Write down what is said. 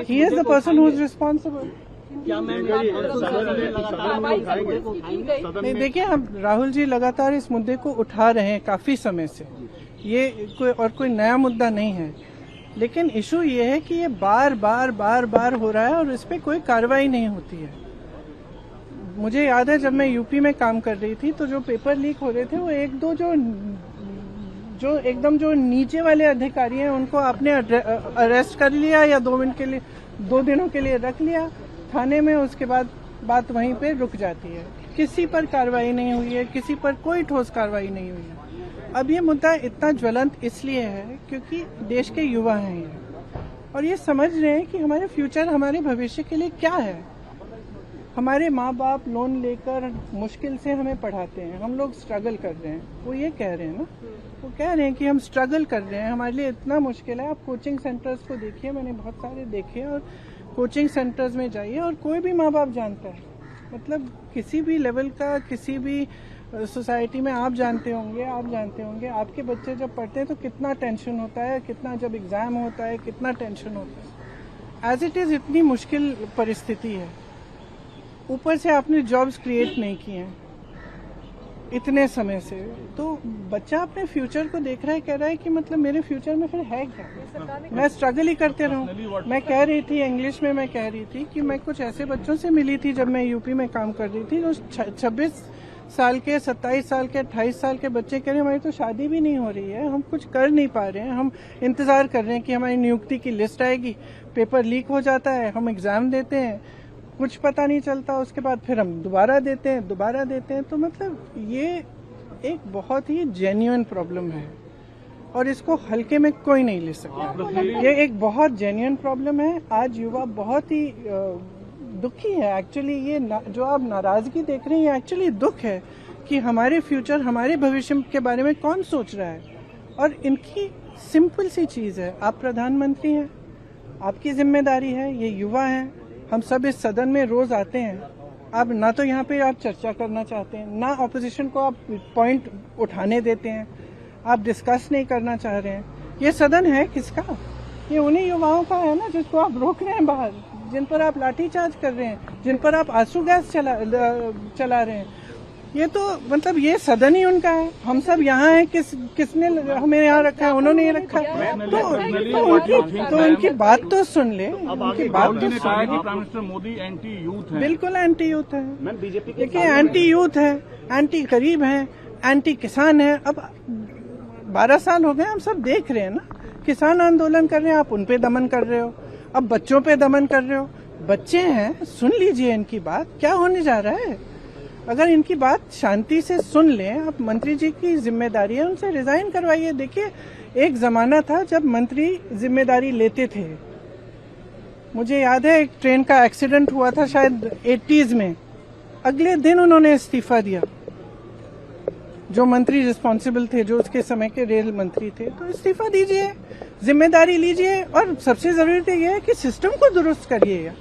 He is the person who is responsible. नहीं, देखिए, हम राहुल जी लगातार इस मुद्दे को उठा रहे हैं काफी समय से। ये कोई नया मुद्दा नहीं है, लेकिन इशू ये है कि ये बार बार हो रहा है और इस पे कोई कार्रवाई नहीं होती है। मुझे याद है जब मैं यूपी में काम कर रही थी तो जो पेपर लीक हो रहे थे वो एक दो जो एकदम जो नीचे वाले अधिकारी हैं उनको आपने अरेस्ट कर लिया या 2 दिनों के लिए रख लिया थाने में, उसके बाद बात वहीं पे रुक जाती है। किसी पर कार्रवाई नहीं हुई है, किसी पर कोई ठोस कार्रवाई नहीं हुई है। अब ये मुद्दा इतना ज्वलंत इसलिए है क्योंकि देश के युवा हैं ये, और ये समझ रहे हैं कि हमारे फ्यूचर, हमारे भविष्य के लिए क्या है। हमारे माँ बाप लोन लेकर मुश्किल से हमें पढ़ाते हैं, हम लोग स्ट्रगल कर रहे हैं। वो ये कह रहे हैं ना, वो कह रहे हैं कि हम स्ट्रगल कर रहे हैं, हमारे लिए इतना मुश्किल है। आप कोचिंग सेंटर्स को देखिए, मैंने बहुत सारे देखे, और कोचिंग सेंटर्स में जाइए और कोई भी माँ बाप जानता है, मतलब किसी भी लेवल का, किसी भी सोसाइटी में आप जानते होंगे आपके बच्चे जब पढ़ते हैं तो कितना टेंशन होता है, कितना जब एग्जाम होता है कितना टेंशन होता है। एज इट इज इतनी मुश्किल परिस्थिति है, ऊपर से आपने जॉब्स क्रिएट नहीं किए हैं इतने समय से, तो बच्चा अपने फ्यूचर को देख रहा है, कह रहा है कि मतलब मेरे फ्यूचर में फिर है क्या, मैं स्ट्रगल ही करते रहूं। मैं कह रही थी इंग्लिश में, मैं कह रही थी कि मैं कुछ ऐसे बच्चों से मिली थी जब मैं यूपी में काम कर रही थी, जो 26 साल के, 27 साल के, 28 साल के बच्चे कह रहे हैं हमारी तो शादी भी नहीं हो रही है, हम कुछ कर नहीं पा रहे हैं, हम इंतजार कर रहे हैं कि हमारी नियुक्ति की लिस्ट आएगी, पेपर लीक हो जाता है, हम एग्जाम देते हैं, कुछ पता नहीं चलता, उसके बाद फिर हम दोबारा देते हैं। तो मतलब ये एक बहुत ही जेन्युइन प्रॉब्लम है और इसको हल्के में कोई नहीं ले सकता। ये एक बहुत जेन्युइन प्रॉब्लम है। आज युवा बहुत ही दुखी है एक्चुअली। ये जो आप नाराजगी देख रहे हैं ये एक्चुअली दुख है कि हमारे फ्यूचर, हमारे भविष्य के बारे में कौन सोच रहा है। और इनकी सिंपल सी चीज है, आप प्रधानमंत्री हैं, आपकी जिम्मेदारी है, ये युवा हैं, हम सब इस सदन में रोज आते हैं, आप ना तो यहाँ पे आप चर्चा करना चाहते हैं, ना ऑपोजिशन को आप पॉइंट उठाने देते हैं, आप डिस्कस नहीं करना चाह रहे हैं। ये सदन है किसका? ये उन्हीं युवाओं का है ना जिसको आप रोक रहे हैं बाहर, जिन पर आप लाठीचार्ज कर रहे हैं, जिन पर आप आंसू गैस चला रहे हैं। ये तो मतलब ये सदन ही उनका है, हम सब यहाँ हैं, किसने हमें यहाँ रखा है? उन्होंने ये रखा है। तो उनकी बात तो सुन ले, उनकी बात तो सुन ले। Prime minister Modi anti youth है, बिल्कुल एंटी यूथ है। देखिए, एंटी यूथ है, एंटी गरीब है, एंटी किसान है। अब 12 साल हो गए, हम सब देख रहे हैं ना, किसान आंदोलन कर रहे हैं, आप उनपे दमन कर रहे हो, अब बच्चों पे दमन कर रहे हो। बच्चे हैं, सुन लीजिए इनकी बात, क्या होने जा रहा है। अगर इनकी बात शांति से सुन लें, आप मंत्री जी की जिम्मेदारी है, उनसे रिजाइन करवाइए। देखिए, एक जमाना था जब मंत्री जिम्मेदारी लेते थे। मुझे याद है एक ट्रेन का एक्सीडेंट हुआ था शायद 80s में, अगले दिन उन्होंने इस्तीफा दिया। जो मंत्री रिस्पॉन्सिबल थे, जो उसके समय के रेल मंत्री थे, तो इस्तीफा दीजिए, जिम्मेदारी लीजिए, और सबसे जरूरी तो यह है कि सिस्टम को दुरुस्त करिए।